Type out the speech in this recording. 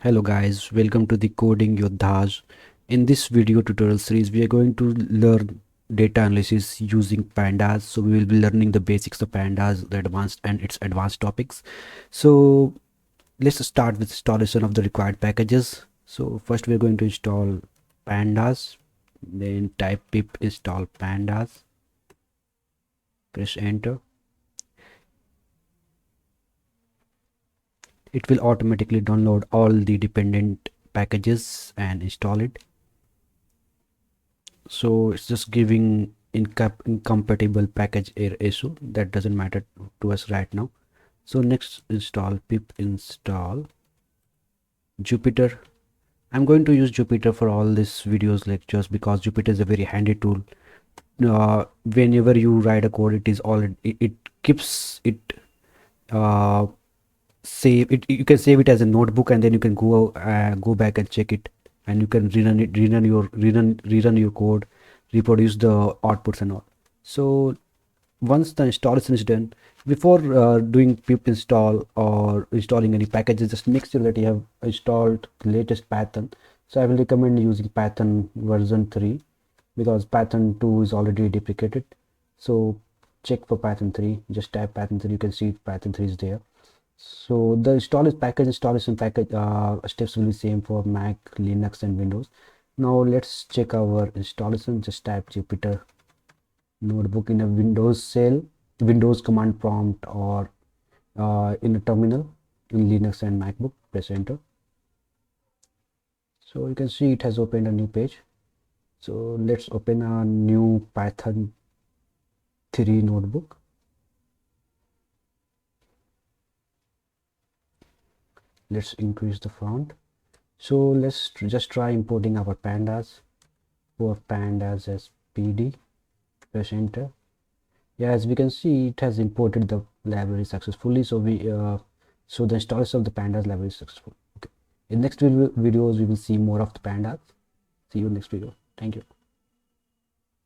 Hello guys, welcome to the Coding Yodhas. In this video tutorial series, we are going to learn data analysis using Pandas. So we will be learning the basics of Pandas, the advanced and its advanced topics. So let's start with installation of the required packages. So first we are going to install Pandas, then type pip install Pandas, press enter. It will automatically download all the dependent packages and install it. So it's just giving incompatible package error issue. That doesn't matter to us right now. So next, install pip install Jupyter. I'm going to use Jupyter for all these videos lectures because Jupyter is a very handy tool. Whenever you write a code, it is all it keeps it uh, save it. You can save it as a notebook, and then you can go back and check it, and you can rerun your code, reproduce the outputs and all. So once the installation is done, before doing pip install or installing any packages, just make sure that you have installed the latest Python. So I will recommend using Python version 3 because Python 2 is already deprecated. So check for Python 3, just type Python 3, you can see Python 3 is there. So the installation package steps will be same for Mac, Linux and Windows. Now let's check our installation. Just type Jupyter notebook in a Windows command prompt, or in a terminal in Linux and MacBook. Press enter. So you can see it has opened a new page. So let's open a new Python 3 notebook. Let's increase the font. So let's just try importing our pandas. For pandas as pd, press enter. Yeah, as we can see, it has imported the library successfully. So so the installation of the pandas library is successful. Okay, in next videos we will see more of the pandas. See you in next video. Thank you.